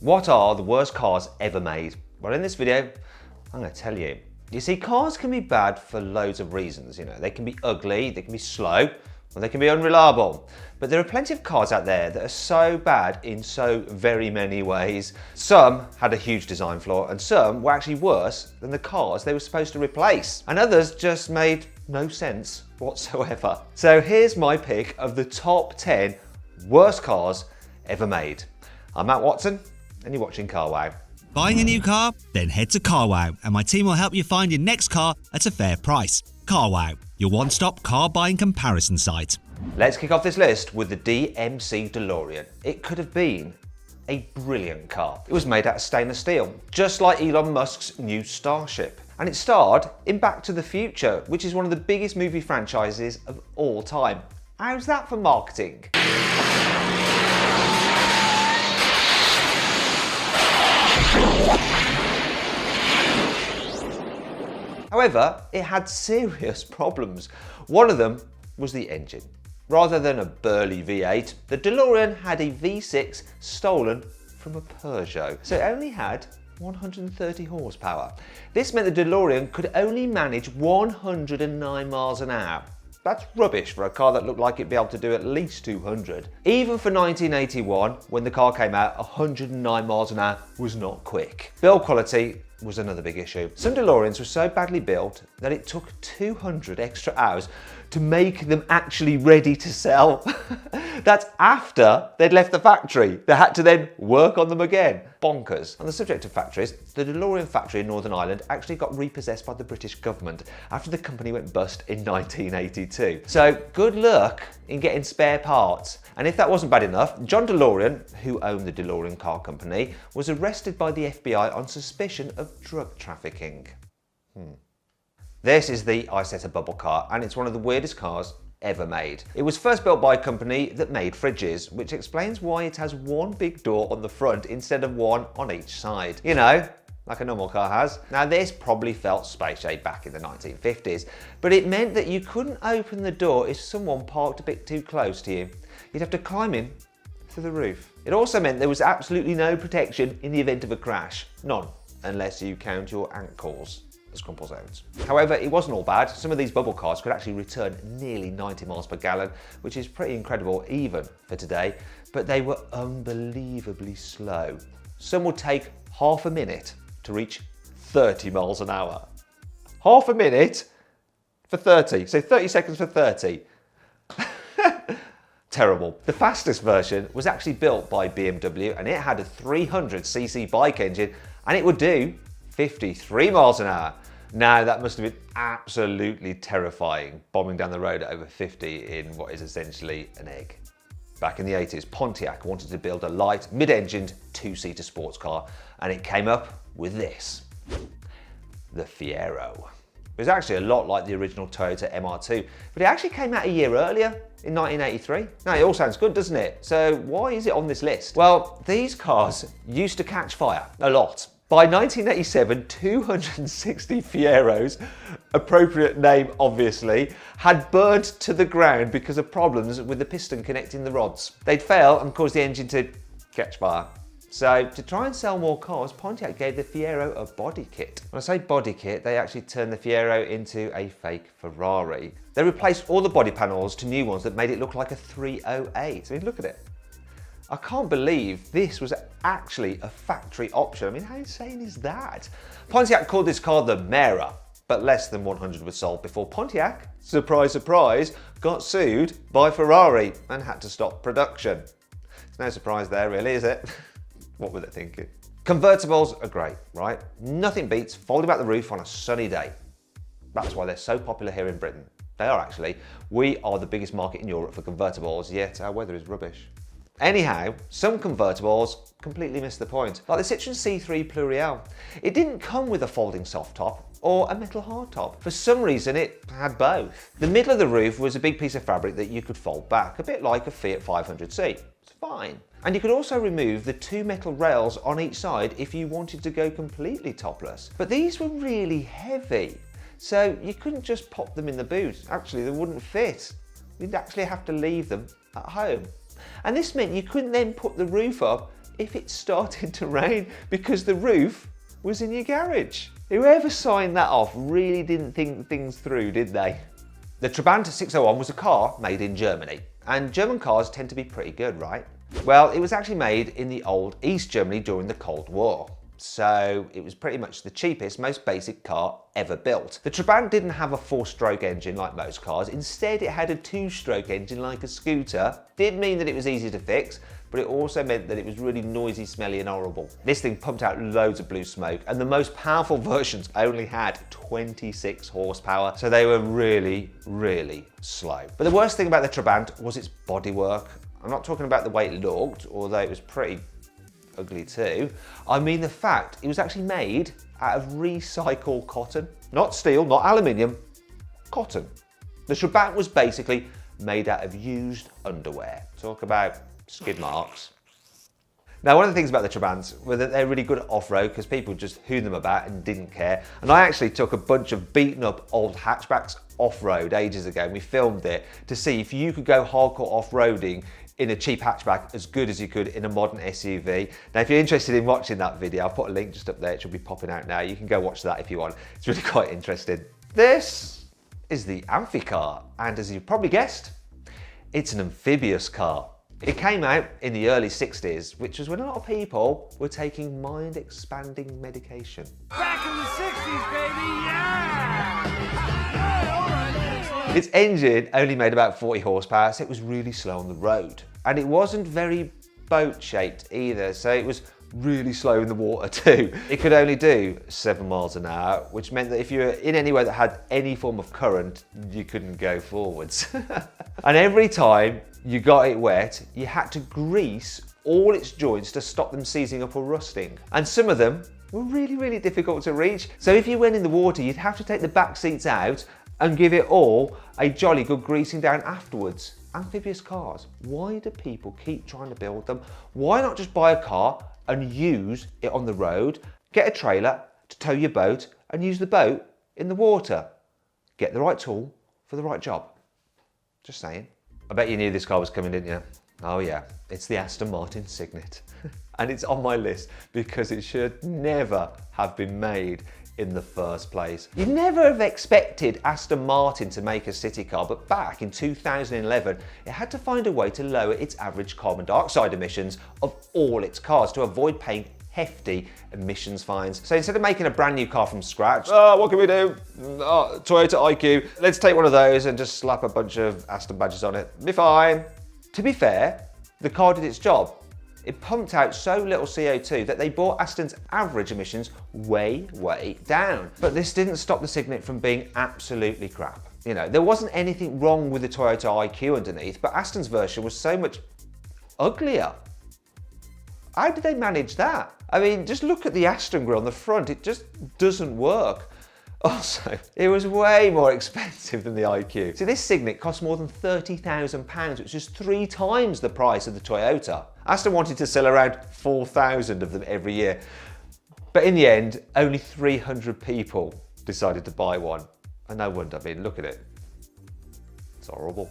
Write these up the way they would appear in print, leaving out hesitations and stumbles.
What are the worst cars ever made? Well, in this video, I'm going to tell you. You see, cars can be bad for loads of reasons. You know, they can be ugly, they can be slow, or they can be unreliable. But there are plenty of cars out there that are so bad in so very many ways. Some had a huge design flaw, and some were actually worse than the cars they were supposed to replace. And others just made no sense whatsoever. So here's my pick of the top 10 worst cars ever made. I'm Matt Watson, and you're watching Car Wow. Buying a new car? Then head to Car Wow, and my team will help you find your next car at a fair price. Car Wow, your one-stop car buying comparison site. Let's kick off this list with the DMC DeLorean. It could have been a brilliant car. It was made out of stainless steel, just like Elon Musk's new Starship. And it starred in Back to the Future, which is one of the biggest movie franchises of all time. How's that for marketing? However, it had serious problems. One of them was the engine. Rather than a burly V8, the DeLorean had a V6 stolen from a Peugeot. So it only had 130 horsepower. This meant the DeLorean could only manage 109 miles an hour. That's rubbish for a car that looked like it'd be able to do at least 200. Even for 1981, when the car came out, 109 miles an hour was not quick. Build quality was another big issue. Some DeLoreans were so badly built that it took 200 extra hours to make them actually ready to sell. That's after they'd left the factory. They had to then work on them again. Bonkers. On the subject of factories, the DeLorean factory in Northern Ireland actually got repossessed by the British government after the company went bust in 1982. So good luck in getting spare parts. And if that wasn't bad enough, John DeLorean, who owned the DeLorean car company, was arrested by the FBI on suspicion of drug trafficking. This is the Isetta bubble car, and it's one of the weirdest cars ever made. It was first built by a company that made fridges, which explains why it has one big door on the front instead of one on each side. You know, like a normal car has. Now this probably felt spacey back in the 1950s, but it meant that you couldn't open the door if someone parked a bit too close to you. You'd have to climb in through the roof. It also meant there was absolutely no protection in the event of a crash. None, unless you count your ankles as crumple zones. However, it wasn't all bad. Some of these bubble cars could actually return nearly 90 miles per gallon, which is pretty incredible even for today, but they were unbelievably slow. Some would take half a minute to reach 30 miles an hour. Half a minute for 30, so 30 seconds for 30. Terrible. The fastest version was actually built by BMW, and it had a 300cc bike engine, and it would do 53 miles an hour. Now that must have been absolutely terrifying, bombing down the road at over 50 in what is essentially an egg. Back in the 80s, Pontiac wanted to build a light, mid-engined, two-seater sports car, and it came up with this, the Fiero. It was actually a lot like the original Toyota MR2, but it actually came out a year earlier, in 1983. Now, it all sounds good, doesn't it? So why is it on this list? Well, these cars used to catch fire a lot. By 1987, 260 Fieros, appropriate name obviously, had burnt to the ground because of problems with the piston connecting the rods. They'd fail and cause the engine to catch fire. So to try and sell more cars, Pontiac gave the Fiero a body kit. When I say body kit, they actually turned the Fiero into a fake Ferrari. They replaced all the body panels to new ones that made it look like a 308. I mean, look at it. I can't believe this was actually a factory option. I mean, how insane is that? Pontiac called this car the Mera, but less than 100 were sold before Pontiac, surprise, surprise, got sued by Ferrari and had to stop production. It's no surprise there, really, is it? What were they thinking? Convertibles are great, right? Nothing beats folding back the roof on a sunny day. That's why they're so popular here in Britain. They are actually. We are the biggest market in Europe for convertibles, yet our weather is rubbish. Anyhow, some convertibles completely missed the point, like the Citroen C3 Pluriel. It didn't come with a folding soft top or a metal hard top. For some reason, it had both. The middle of the roof was a big piece of fabric that you could fold back, a bit like a Fiat 500c. It's fine. And you could also remove the two metal rails on each side if you wanted to go completely topless. But these were really heavy, so you couldn't just pop them in the boot. Actually, they wouldn't fit. You'd actually have to leave them at home. And this meant you couldn't then put the roof up if it started to rain because the roof was in your garage. Whoever signed that off really didn't think things through, did they? The Trabant 601 was a car made in Germany, and German cars tend to be pretty good, right? Well, it was actually made in the old East Germany during the Cold War. So it was pretty much the cheapest, most basic car ever built. The Trabant didn't have a 4-stroke engine like most cars. Instead, it had a 2-stroke engine like a scooter. Did mean that it was easy to fix, but it also meant that it was really noisy, smelly and horrible. This thing pumped out loads of blue smoke, and the most powerful versions only had 26 horsepower, so they were really, really slow. But the worst thing about the Trabant was its bodywork. I'm not talking about the way it looked, although it was pretty ugly too. I mean the fact it was actually made out of recycled cotton. Not steel, not aluminium, cotton. The Trabant was basically made out of used underwear. Talk about skid marks. Now, one of the things about the Trabants were that they're really good at off-road because people just hooed them about and didn't care. And I actually took a bunch of beaten up old hatchbacks off-road ages ago, and we filmed it to see if you could go hardcore off-roading in a cheap hatchback as good as you could in a modern SUV. Now, if you're interested in watching that video, I'll put a link just up there. It should be popping out now. You can go watch that if you want. It's really quite interesting. This is the Amphicar, and as you've probably guessed, it's an amphibious car. It came out in the early 60s, which was when a lot of people were taking mind-expanding medication. Back in the 60s, baby, yeah! Its engine only made about 40 horsepower, so it was really slow on the road. And it wasn't very boat-shaped either, so it was really slow in the water too. It could only do 7 miles an hour, which meant that if you were in anywhere that had any form of current, you couldn't go forwards. And every time you got it wet, you had to grease all its joints to stop them seizing up or rusting. And some of them were really, really difficult to reach. So if you went in the water, you'd have to take the back seats out and give it all a jolly good greasing down afterwards. Amphibious cars, why do people keep trying to build them? Why not just buy a car and use it on the road, get a trailer to tow your boat and use the boat in the water? Get the right tool for the right job. Just saying. I bet you knew this car was coming, didn't you? Oh yeah, it's the Aston Martin Signet. And it's on my list because it should never have been made in the first place. You'd never have expected Aston Martin to make a city car, but back in 2011, it had to find a way to lower its average carbon dioxide emissions of all its cars to avoid paying hefty emissions fines. So instead of making a brand new car from scratch, what can we do? Toyota IQ, let's take one of those and just slap a bunch of Aston badges on it. Be fine. To be fair, the car did its job. It pumped out so little CO2 that they brought Aston's average emissions way, way down. But this didn't stop the Signet from being absolutely crap. You know, there wasn't anything wrong with the Toyota IQ underneath, but Aston's version was so much uglier. How did they manage that? I mean, just look at the Aston grille on the front, it just doesn't work. Also, it was way more expensive than the IQ. So this Signet cost more than £30,000, which is 3 times the price of the Toyota. Aston wanted to sell around 4,000 of them every year. But in the end, only 300 people decided to buy one. And no wonder, I mean, look at it. It's horrible.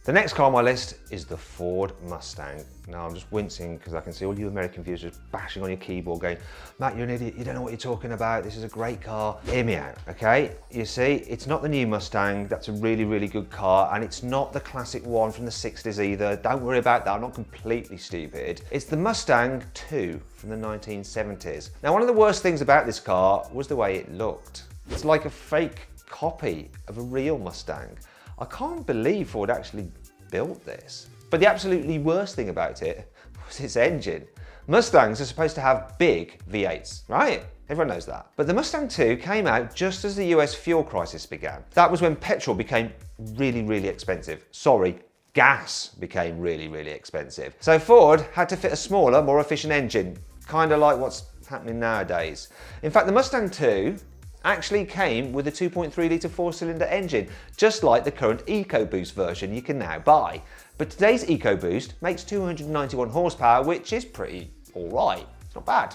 The next car on my list is the Ford Mustang. Now I'm just wincing because I can see all you American viewers just bashing on your keyboard going, Matt, you're an idiot, you don't know what you're talking about, this is a great car. Hear me out, okay? You see, it's not the new Mustang, that's a really, really good car, and it's not the classic one from the 60s either. Don't worry about that, I'm not completely stupid. It's the Mustang 2 from the 1970s. Now, one of the worst things about this car was the way it looked. It's like a fake copy of a real Mustang. I can't believe Ford actually built this. But the absolutely worst thing about it was its engine. Mustangs are supposed to have big V8s, right? Everyone knows that. But the Mustang 2 came out just as the US fuel crisis began. That was when petrol became really, really expensive. Sorry, gas became really, really expensive. So Ford had to fit a smaller, more efficient engine, kind of like what's happening nowadays. In fact, the Mustang 2 actually came with a 2.3 litre 4-cylinder engine, just like the current EcoBoost version you can now buy. But today's EcoBoost makes 291 horsepower, which is pretty alright. It's not bad.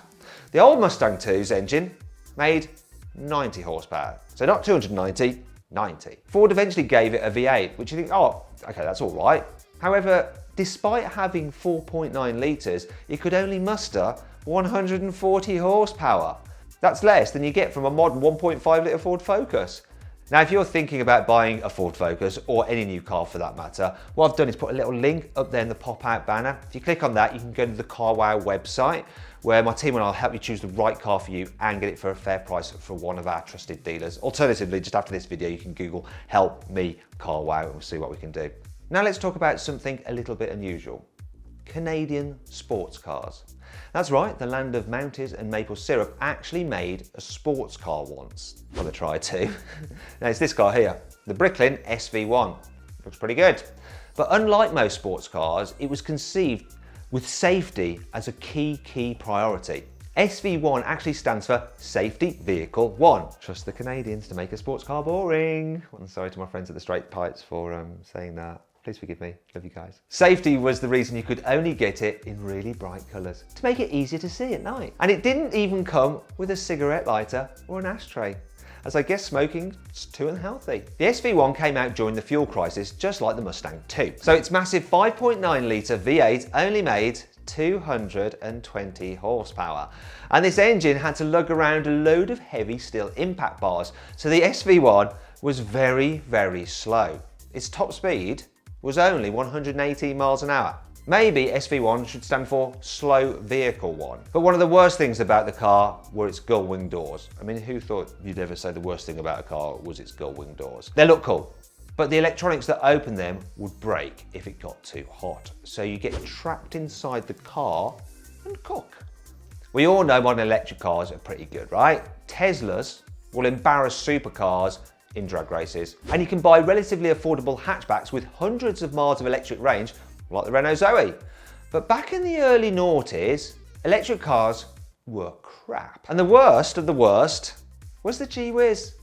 The old Mustang 2's engine made 90 horsepower. So not 290, 90. Ford eventually gave it a V8, which you think, oh, okay, that's alright. However, despite having 4.9 litres, it could only muster 140 horsepower. That's less than you get from a modern 1.5 litre Ford Focus. Now, if you're thinking about buying a Ford Focus, or any new car for that matter, what I've done is put a little link up there in the pop-out banner. If you click on that, you can go to the CarWow website, where my team and I will help you choose the right car for you and get it for a fair price for one of our trusted dealers. Alternatively, just after this video, you can Google "Help Me CarWow" and we'll see what we can do. Now let's talk about something a little bit unusual. Canadian sports cars. That's right, the land of Mounties and maple syrup actually made a sports car once. Well, they tried to. Now it's this car here, the Bricklin SV1. Looks pretty good. But unlike most sports cars, it was conceived with safety as a key priority. SV1 actually stands for Safety Vehicle 1. Trust the Canadians to make a sports car boring. I'm sorry to my friends at the Straight Pipes for saying that. Please forgive me, love you guys. Safety was the reason you could only get it in really bright colours, to make it easier to see at night. And it didn't even come with a cigarette lighter or an ashtray, as I guess smoking is too unhealthy. The SV1 came out during the fuel crisis, just like the Mustang 2. So its massive 5.9 litre V8 only made 220 horsepower. And this engine had to lug around a load of heavy steel impact bars, so the SV1 was very slow. Its top speed was only 118 miles an hour. Maybe SV1 should stand for Slow Vehicle 1. But one of the worst things about the car were its gull-wing doors. I mean, who thought you'd ever say the worst thing about a car was its gull-wing doors? They look cool, but the electronics that open them would break if it got too hot. So you get trapped inside the car and cook. We all know modern electric cars are pretty good, right? Teslas will embarrass supercars in drag races. And you can buy relatively affordable hatchbacks with hundreds of miles of electric range, like the Renault Zoe. But back in the early noughties, electric cars were crap. And the worst of the worst was the G-Wiz.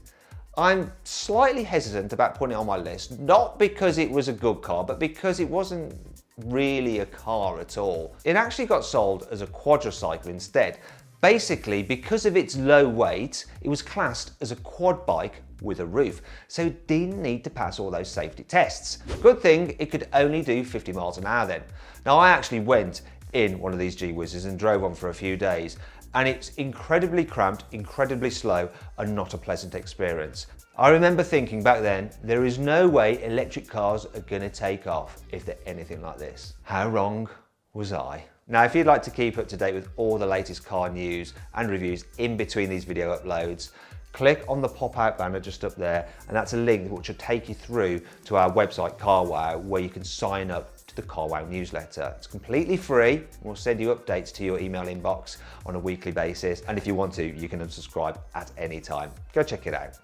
I'm slightly hesitant about putting it on my list, not because it was a good car, but because it wasn't really a car at all. It actually got sold as a quadricycle instead. Basically, because of its low weight, it was classed as a quad bike with a roof, so it didn't need to pass all those safety tests. Good thing it could only do 50 miles an hour then. Now, I actually went in one of these G-Wizes and drove on for a few days, and it's incredibly cramped, incredibly slow, and not a pleasant experience. I remember thinking back then, there is no way electric cars are gonna take off if they're anything like this. How wrong was I? Now, if you'd like to keep up to date with all the latest car news and reviews in between these video uploads, click on the pop-out banner just up there, and that's a link which will take you through to our website, CarWow, where you can sign up to the CarWow newsletter. It's completely free, and we'll send you updates to your email inbox on a weekly basis, and if you want to, you can unsubscribe at any time. Go check it out.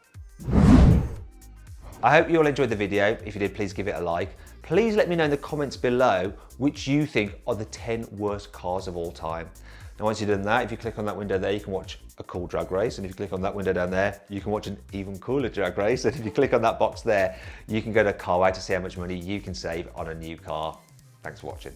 I hope you all enjoyed the video. If you did, please give it a like. Please let me know in the comments below which you think are the 10 worst cars of all time. Now, once you've done that, if you click on that window there, you can watch a cool drag race. And if you click on that window down there, you can watch an even cooler drag race. And if you click on that box there, you can go to CarWow to see how much money you can save on a new car. Thanks for watching.